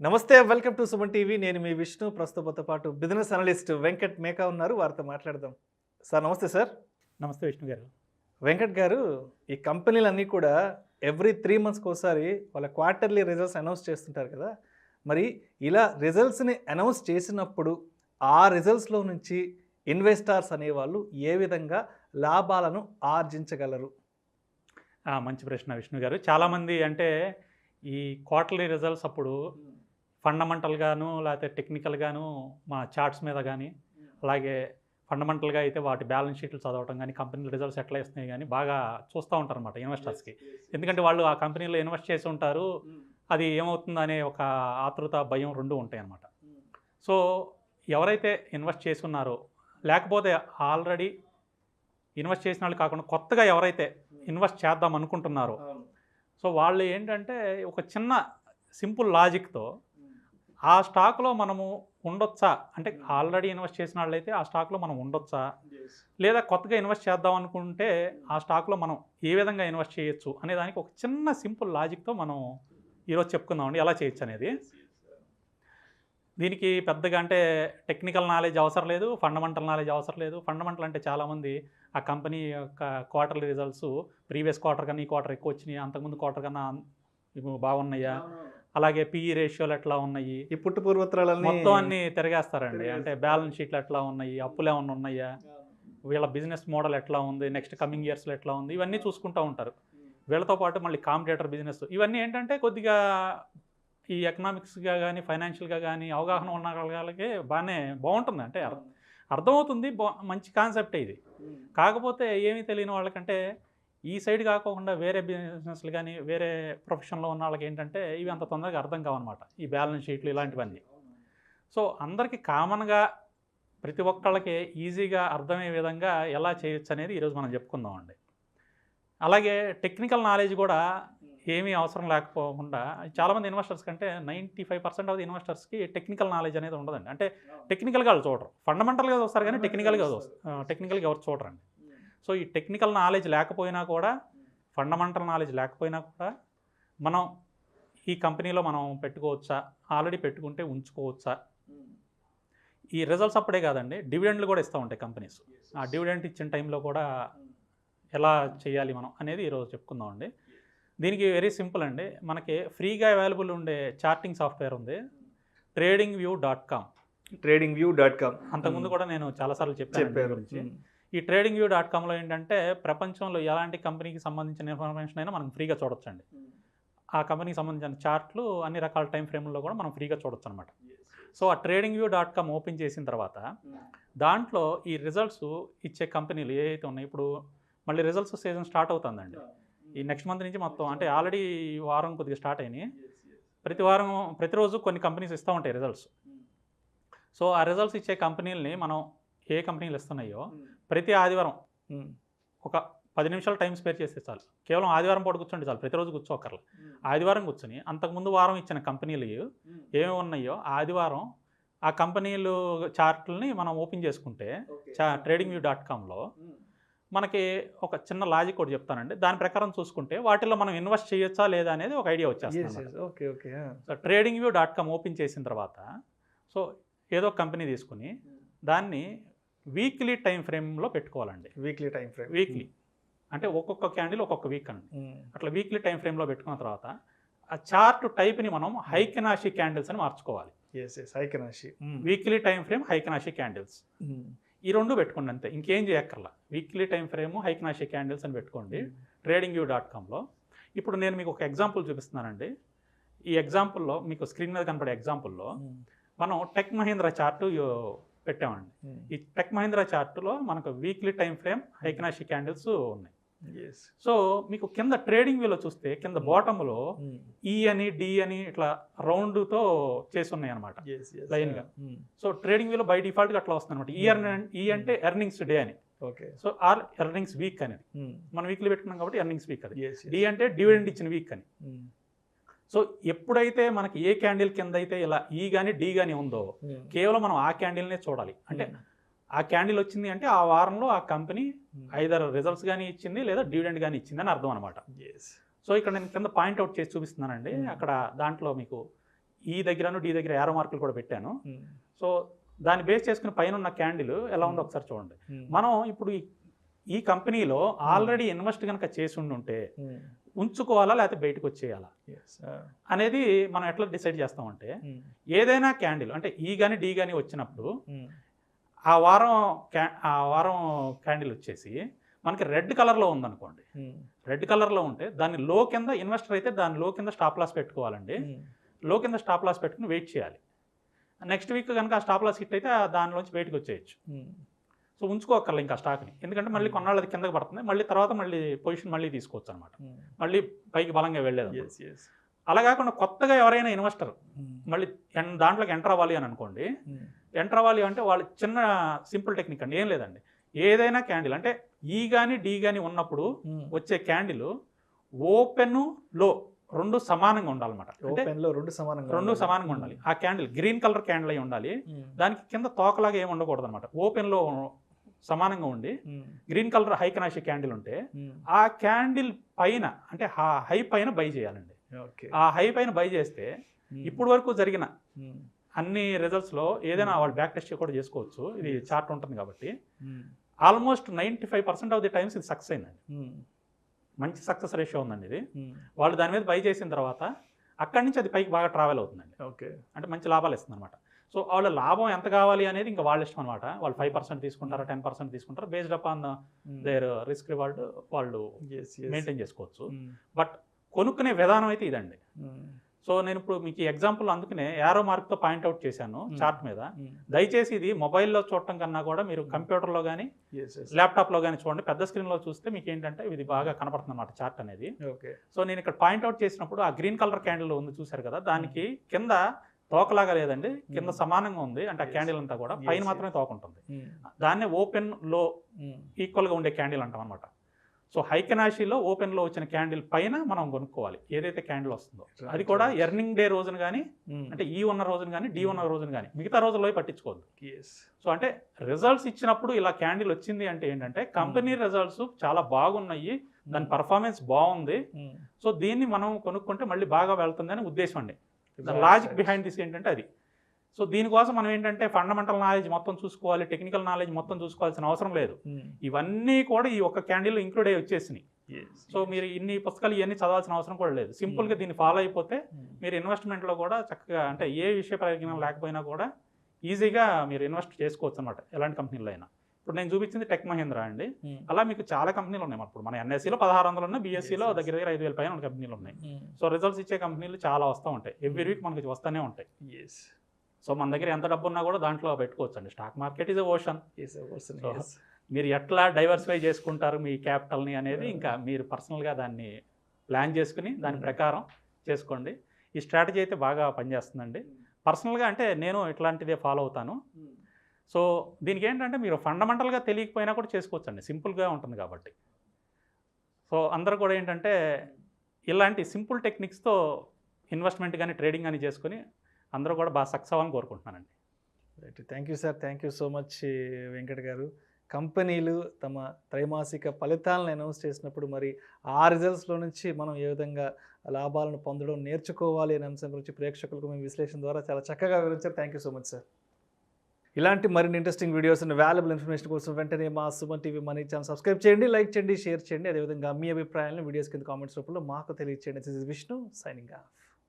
నమస్తే welcome to Suman TV. నేను మీ విష్ణు. ప్రస్తుతంతో పాటు బిజినెస్ అనలిస్ట్ వెంకట్ మేకా ఉన్నారు. వారితో మాట్లాడదాం. సార్ నమస్తే సార్. నమస్తే విష్ణు గారు. వెంకట్ గారు, ఈ కంపెనీలన్నీ కూడా ఎవ్రీ 3 మంత్స్కి ఒకసారి వాళ్ళ క్వార్టర్లీ రిజల్ట్స్ అనౌన్స్ చేస్తుంటారు కదా. మరి ఇలా రిజల్ట్స్ని అనౌన్స్ చేసినప్పుడు ఆ రిజల్ట్స్లో నుంచి ఇన్వెస్టర్స్ అనేవాళ్ళు ఏ విధంగా లాభాలను ఆర్జించగలరు? మంచి ప్రశ్న విష్ణు గారు. చాలామంది అంటే ఈ క్వార్టర్లీ రిజల్ట్స్ అప్పుడు ఫండమెంటల్గాను లేకపోతే టెక్నికల్గాను మా చార్ట్స్ మీద కానీ, అలాగే ఫండమెంటల్గా అయితే వాటి బ్యాలెన్స్ షీట్లు చదవటం కానీ, కంపెనీల రిజల్ట్స్ ఎట్లా ఇస్తున్నాయి కానీ బాగా చూస్తూ ఉంటారు అనమాట ఇన్వెస్టర్స్కి. ఎందుకంటే వాళ్ళు ఆ కంపెనీలో ఇన్వెస్ట్ చేసి ఉంటారు, అది ఏమవుతుందనే ఒక ఆతృత, భయం రెండు ఉంటాయి అన్నమాట. సో ఎవరైతే ఇన్వెస్ట్ చేసి ఉన్నారో, లేకపోతే ఆల్రెడీ ఇన్వెస్ట్ చేసిన వాళ్ళు కాకుండా కొత్తగా ఎవరైతే ఇన్వెస్ట్ చేద్దాం అనుకుంటున్నారో, సో వాళ్ళు ఏంటంటే ఒక చిన్న సింపుల్ లాజిక్తో ఆ స్టాక్లో మనము ఉండొచ్చా, అంటే ఆల్రెడీ ఇన్వెస్ట్ చేసిన వాళ్ళైతే ఆ స్టాక్లో మనం ఉండొచ్చా, లేదా కొత్తగా ఇన్వెస్ట్ చేద్దాం అనుకుంటే ఆ స్టాక్లో మనం ఏ విధంగా ఇన్వెస్ట్ చేయొచ్చు అనే దానికి ఒక చిన్న సింపుల్ లాజిక్తో మనం ఈరోజు చెప్పుకుందామండి ఎలా చేయొచ్చు అనేది. దీనికి పెద్దగా అంటే టెక్నికల్ నాలెడ్జ్ అవసరం లేదు, ఫండమెంటల్ నాలెడ్జ్ అవసరం లేదు. ఫండమెంటల్ అంటే చాలామంది ఆ కంపెనీ యొక్క క్వార్టర్లీ రిజల్ట్స్ ప్రీవియస్ క్వార్టర్ కన్నా ఈ క్వార్టర్ ఎక్కువ వచ్చినాయి, అంతకుముందు క్వార్టర్ కన్నా బాగున్నాయా, అలాగే పిఈ రేషియోలు ఎట్లా ఉన్నాయి, ఈ పుట్టు పూర్వత్రాలన్నీ మొత్తం అన్నీ తిరగేస్తారండి. అంటే బ్యాలెన్స్ షీట్లు ఎట్లా ఉన్నాయి, అప్పులు ఏమన్నా ఉన్నాయా, వీళ్ళ బిజినెస్ మోడల్ ఎట్లా ఉంది, నెక్స్ట్ కమింగ్ ఇయర్స్లో ఎట్లా ఉంది, ఇవన్నీ చూసుకుంటూ ఉంటారు. వీళ్ళతో పాటు మళ్ళీ కాంపిటేటర్ బిజినెస్, ఇవన్నీ ఏంటంటే కొద్దిగా ఈ ఎకనామిక్స్గా కానీ ఫైనాన్షియల్గా కానీ అవగాహన ఉన్న వాళ్ళకి బాగుంటుంది, అంటే అర్థమవుతుంది, మంచి కాన్సెప్టే ఇది. కాకపోతే ఏమీ తెలియని వాళ్ళకంటే ఈ సైడ్ కాకుండా వేరే బిజినెస్లు కానీ వేరే ప్రొఫెషన్లో ఉన్న వాళ్ళకి ఏంటంటే ఇవి అంత తొందరగా అర్థం కావన్నమాట, ఈ బ్యాలెన్స్ షీట్లు ఇలాంటివన్నీ. సో అందరికీ కామన్గా ప్రతి ఒక్కళ్ళకి ఈజీగా అర్థమయ్యే విధంగా ఎలా చేయొచ్చు అనేది ఈరోజు మనం చెప్పుకుందామండి. అలాగే టెక్నికల్ నాలెడ్జ్ కూడా ఏమీ అవసరం లేకపోకుండా చాలామంది ఇన్వెస్టర్స్ కంటే 95% ఆఫ్ ది ఇన్వెస్టర్స్కి టెక్నికల్ నాలెడ్జ్ అనేది ఉండదండి. అంటే టెక్నికల్గా వాళ్ళు చూడరు, ఫండమెంటల్గా చూస్తారు కానీ టెక్నికల్గా ఎవరు చూడరండి. సో ఈ టెక్నికల్ నాలెడ్జ్ లేకపోయినా కూడా, ఫండమెంటల్ నాలెడ్జ్ లేకపోయినా కూడా మనం ఈ కంపెనీలో మనం పెట్టుకోవచ్చా, ఆల్రెడీ పెట్టుకుంటే ఉంచుకోవచ్చా, ఈ రిజల్ట్స్ అప్పుడే కాదండి డివిడెండ్లు కూడా ఇస్తూ ఉంటాయి కంపెనీస్. ఆ డివిడెంట్ ఇచ్చిన టైంలో కూడా ఎలా చేయాలి మనం అనేది ఈరోజు చెప్పుకుందామండి. దీనికి వెరీ సింపుల్ అండి. మనకి ఫ్రీగా అవైలబుల్ ఉండే చార్టింగ్ సాఫ్ట్వేర్ ఉంది, tradingview.com. అంతకుముందు కూడా నేను చాలాసార్లు చెప్పాను గురించి. ఈ tradingview.comలో ఏంటంటే ప్రపంచంలో ఎలాంటి కంపెనీకి సంబంధించిన ఇన్ఫర్మేషన్ అయినా మనం ఫ్రీగా చూడొచ్చండి. ఆ కంపెనీకి సంబంధించిన చార్ట్లు అన్ని రకాల టైం ఫ్రేమ్లో కూడా మనం ఫ్రీగా చూడొచ్చు అనమాట. సో ఆ tradingview.com ఓపెన్ చేసిన తర్వాత దాంట్లో ఈ రిజల్ట్స్ ఇచ్చే కంపెనీలు ఏవైతే ఉన్నాయి, ఇప్పుడు మళ్ళీ రిజల్ట్స్ సీజన్ స్టార్ట్ అవుతుందండి. ఈ నెక్స్ట్ మంత్ నుంచి మొత్తం, అంటే ఆల్రెడీ వారం కొద్దిగా స్టార్ట్ అయినాయి. ప్రతిరోజు కొన్ని కంపెనీస్ ఇస్తూ ఉంటాయి రిజల్ట్స్. సో ఆ రిజల్ట్స్ ఇచ్చే కంపెనీలని మనం ఏ కంపెనీలు ఇస్తున్నాయో ప్రతి ఆదివారం ఒక 10 నిమిషాలు టైం స్పేర్ చేస్తే చాలు. కేవలం ఆదివారం పూట కూర్చోండి చాలు, ప్రతిరోజు కూర్చోకర్ల. ఆదివారం కూర్చొని అంతకుముందు వారం ఇచ్చిన కంపెనీలు ఏమేమి ఉన్నాయో ఆదివారం ఆ కంపెనీలు చార్ట్లని మనం ఓపెన్ చేసుకుంటే tradingview.comలో మనకి ఒక చిన్న లాజిక్ ఒకటి చెప్తానండి. దాని ప్రకారం చూసుకుంటే వాటిలో మనం ఇన్వెస్ట్ చేయొచ్చా లేదా అనేది ఒక ఐడియా వచ్చేస్తుంది. సో tradingview.com ఓపెన్ చేసిన తర్వాత సో ఏదో కంపెనీ తీసుకుని దాన్ని వీక్లీ టైం ఫ్రేమ్లో పెట్టుకోవాలండి. వీక్లీ అంటే ఒక్కొక్క క్యాండిల్ ఒక్కొక్క వీక్ అండి. అట్లా వీక్లీ టైం ఫ్రేమ్లో పెట్టుకున్న తర్వాత ఆ చార్ట్ టైప్ని మనం హైకెనాషి క్యాండిల్స్ అని మార్చుకోవాలి. వీక్లీ టైం ఫ్రేమ్ హైకెనాషి క్యాండిల్స్, ఈ రెండు పెట్టుకోండి అంతే, ఇంకేం చేయక్కర్లా. వీక్లీ టైం ఫ్రేమ్ హైకెనాషి క్యాండిల్స్ అని పెట్టుకోండి tradingview.comలో. ఇప్పుడు నేను మీకు ఒక ఎగ్జాంపుల్ చూపిస్తున్నానండి. ఈ ఎగ్జాంపుల్లో మీకు స్క్రీన్ మీద కనపడే ఎగ్జాంపుల్లో మనం టెక్ మహీంద్రా చార్టు పెట్టామండి. ఈ టెక్ మహీంద్రా చార్టులో మనకు వీక్లీ టైం ఫ్రేమ్ హైకెనాషి క్యాండిల్స్ ఉన్నాయి. సో మీకు కింద tradingviewలో చూస్తే కింద బాటంలో ఈ అని డి అని ఇట్లా రౌండ్తో చేసి ఉన్నాయి అనమాట లైన్గా. సో tradingviewలో బై డిఫాల్ట్గా అట్లా వస్తుంది అనమాట. ఈ అంటే ఎర్నింగ్స్ డే అని, సో ఆర్ ఎర్నింగ్స్ వీక్ అనేది మనం వీక్లీ పెట్టుకున్నాం కాబట్టి ఎర్నింగ్స్ వీక్ అది. డి అంటే డివిడెండ్ ఇచ్చిన వీక్ అని. సో ఎప్పుడైతే మనకి ఏ క్యాండిల్ కింద అయితే ఇలా ఈ కానీ డి కానీ ఉందో కేవలం మనం ఆ క్యాండిల్నే చూడాలి. అంటే ఆ క్యాండిల్ వచ్చింది అంటే ఆ వారంలో ఆ కంపెనీ ఐదర్ రిజల్ట్స్ కానీ ఇచ్చింది లేదా డివిడెండ్ కానీ ఇచ్చింది అని అర్థం అనమాట. సో ఇక్కడ నేను కింద పాయింట్అవుట్ చేసి చూపిస్తున్నానండి. అక్కడ దాంట్లో మీకు ఈ దగ్గరను డి దగ్గర యారో మార్కులు కూడా పెట్టాను. సో దాన్ని బేస్ చేసుకుని పైన ఉన్న క్యాండిల్ ఎలా ఉందో ఒకసారి చూడండి. మనం ఇప్పుడు ఈ కంపెనీలో ఆల్రెడీ ఇన్వెస్ట్ కనుక చేసి ఉంటే ఉంచుకోవాలా లేకపోతే బయటకు వచ్చేయాలా అనేది మనం ఎట్లా డిసైడ్ చేస్తామంటే, ఏదైనా క్యాండిల్ అంటే ఈ కానీ డి కానీ వచ్చినప్పుడు ఆ వారం క్యాండిల్ వచ్చేసి మనకి రెడ్ కలర్లో ఉందనుకోండి, రెడ్ కలర్లో ఉంటే దాన్ని లో కింద ఇన్వెస్టర్ అయితే దాని లో కింద స్టాప్ లాస్ పెట్టుకోవాలండి. లో కింద స్టాప్ లాస్ పెట్టుకుని వెయిట్ చేయాలి. నెక్స్ట్ వీక్ కనుక ఆ స్టాప్ లాస్ హిట్ అయితే దానిలోంచి బయటకు వచ్చేయచ్చు. సో ఉంచుకోకర్లే ఇంకా స్టాక్ని, ఎందుకంటే మళ్ళీ కొన్నాళ్ళు అది కిందకి పడుతుంది, మళ్ళీ తర్వాత మళ్ళీ పొజిషన్ మళ్ళీ తీసుకోవచ్చు అనమాట, మళ్ళీ పైకి బలంగా వెళ్ళేది. అలా కాకుండా కొత్తగా ఎవరైనా ఇన్వెస్టర్ మళ్ళీ దాంట్లోకి ఎంటర్ అవ్వాలి అని అనుకోండి, ఎంటర్ అవ్వాలి అంటే వాళ్ళు చిన్న సింపుల్ టెక్నిక్ అండి, ఏం లేదండి. ఏదైనా క్యాండిల్ అంటే ఈ కానీ డి కానీ ఉన్నప్పుడు వచ్చే క్యాండిల్ ఓపెన్ లో రెండు సమానంగా ఉండాలన్నమాట. రెండు సమానంగా ఉండాలి. ఆ క్యాండిల్ గ్రీన్ కలర్ క్యాండిల్ అయి ఉండాలి. దానికి కింద తోకలాగా ఏమి ఉండకూడదు అనమాట. ఓపెన్ లో సమానంగా ఉండి గ్రీన్ కలర్ హై కనాషి క్యాండిల్ ఉంటే ఆ క్యాండిల్ పైన అంటే హై పైన బై చేయాలండి. ఆ హై పైన బై చేస్తే ఇప్పుడు వరకు జరిగిన అన్ని రిజల్ట్స్ లో ఏదైనా వాళ్ళు బ్యాక్ టెస్ట్ కూడా చేసుకోవచ్చు, ఇది చార్ట్ ఉంటుంది కాబట్టి. ఆల్మోస్ట్ 95% ఆఫ్ ది టైమ్స్ ఇది సక్సెస్ అయిందండి. మంచి సక్సెస్ రేషియో ఉందండి ఇది. వాళ్ళు దాని మీద బై చేసిన తర్వాత అక్కడి నుంచి అది పైకి బాగా ట్రావెల్ అవుతుందండి. అంటే మంచి లాభాలు ఇస్తుంది అనమాట. సో వాళ్ళ లాభం ఎంత కావాలి అనేది ఇంకా వాళ్ళ ఇష్టం అనమాట. వాళ్ళు 5% తీసుకుంటారా 10% తీసుకుంటారా, based upon there risk reward వాళ్ళు మెయింటైన్ చేసుకోవచ్చు. బట్ కొనుక్కునే విధానం అయితే ఇదండి. సో నేను ఇప్పుడు మీకు ఎగ్జాంపుల్ అందుకనే యారో మార్క్తో పాయింట్అవుట్ చేశాను చార్ట్ మీద. దయచేసి ఇది మొబైల్లో చూడటం కన్నా కూడా మీరు కంప్యూటర్లో కానీ ల్యాప్టాప్లో కానీ చూడండి. పెద్ద స్క్రీన్లో చూస్తే మీకు ఏంటంటే ఇది బాగా కనపడుతుంది అన్నమాట చార్ట్ అనేది. సో నేను ఇక్కడ పాయింట్అవుట్ చేసినప్పుడు ఆ గ్రీన్ కలర్ క్యాండిల్ ఉంది చూసారు కదా, దానికి కింద తోకలాగా లేదండి, కింద సమానంగా ఉంది. అంటే ఆ క్యాండిల్ అంతా కూడా పైన మాత్రమే తోక ఉంటుంది. దాన్నే ఓపెన్ లో ఈక్వల్గా ఉండే క్యాండిల్ అంటాం అనమాట. సో హై కెనాషీలో ఓపెన్లో వచ్చిన క్యాండిల్ పైన మనం కొనుక్కోవాలి ఏదైతే క్యాండిల్ వస్తుందో. అది కూడా ఎర్నింగ్ డే రోజున కానీ, అంటే ఈ ఉన్న రోజున కానీ డి ఉన్న రోజున కానీ, మిగతా రోజుల్లో పట్టించుకోవద్దు. సో అంటే రిజల్ట్స్ ఇచ్చినప్పుడు ఇలా క్యాండిల్ వచ్చింది అంటే ఏంటంటే కంపెనీ రిజల్ట్స్ చాలా బాగున్నాయి, దాని పర్ఫార్మెన్స్ బాగుంది, సో దీన్ని మనం కొనుక్కుంటే మళ్ళీ బాగా వెళ్తుంది అని ఉద్దేశం అండి. లాజిక్ బిహైండ్ దిస్ ఏంటంటే అది. సో దీనికోసం మనం ఏంటంటే ఫండమెంటల్ నాలెడ్జ్ మొత్తం చూసుకోవాలి, టెక్నికల్ నాలెడ్జ్ మొత్తం చూసుకోవాల్సిన అవసరం లేదు. ఇవన్నీ కూడా ఈ ఒక్క క్యాండిల్ ఇంక్లూడ్ అయ్యి వచ్చేసినాయి. సో మీరు ఇన్ని పుస్తకాలు ఇవన్నీ చదవాల్సిన అవసరం కూడా లేదు. సింపుల్గా దీన్ని ఫాలో అయిపోతే మీరు ఇన్వెస్ట్మెంట్లో కూడా చక్కగా, అంటే ఏ విషయ పరిజ్ఞానం లేకపోయినా కూడా ఈజీగా మీరు ఇన్వెస్ట్ చేసుకోవచ్చు అనమాట, ఎలాంటి కంపెనీలో అయినా. ఇప్పుడు నేను చూపించింది టెక్ మహీంద్రా అండి. అలా మీకు చాలా కంపెనీలు ఉన్నాయి. ఇప్పుడు మన ఎన్ఎస్సీలో 1600 ఉన్నాయి, బీఎస్సీలో దగ్గర 5000 పైన కంపెనీలు ఉన్నాయి. సో రిజల్ట్స్ ఇచ్చే కంపెనీలు చాలా వస్తూ ఉంటాయి, ఎవ్రీ వీక్ మనకి వస్తూనే ఉంటాయి. సో మన దగ్గర ఎంత డబ్బు ఉన్నా కూడా దాంట్లో పెట్టుకోవచ్చు అండి. Stock market is a ocean. మీరు ఎట్లా డైవర్సిఫై చేసుకుంటారు మీ క్యాపిటల్ని అనేది ఇంకా మీరు పర్సనల్గా దాన్ని ప్లాన్ చేసుకుని దాని ప్రకారం చేసుకోండి. ఈ స్ట్రాటజీ అయితే బాగా పనిచేస్తుందండి. పర్సనల్గా అంటే నేను ఇట్లాంటిదే ఫాలో అవుతాను. సో దీనికి ఏంటంటే మీరు ఫండమెంటల్గా తెలియకపోయినా కూడా చేసుకోవచ్చు అండి, సింపుల్గా ఉంటుంది కాబట్టి. సో అందరూ కూడా ఏంటంటే ఇలాంటి సింపుల్ టెక్నిక్స్తో ఇన్వెస్ట్మెంట్ కానీ ట్రేడింగ్ కానీ చేసుకొని అందరూ కూడా బాగా సక్సెస్ అవ్వాలని కోరుకుంటున్నానండి. Right, thank you sir, thank you so much Venkat గారు. కంపెనీలు తమ త్రైమాసిక ఫలితాలను అనౌన్స్ చేసినప్పుడు మరి ఆ రిజల్ట్స్లో నుంచి మనం ఏ విధంగా లాభాలను పొందడం నేర్చుకోవాలి అనే అంశం గురించి ప్రేక్షకులకు మీ విశ్లేషణ ద్వారా చాలా చక్కగా వివరించారు. Thank you so much sir. ఇలాంటి మరిన్ని interesting videos and valuable information కోసం వెంటనే మా Suman TV money channel subscribe చేయండి, లైక్ చేయండి, షేర్ చేయండి. అదేవిధంగా మీ అభిప్రాయాలను వీడియోస్ కింద కామెంట్స్ రూపంలో మాకు తెలియచేయండి. This is Vishnu signing off.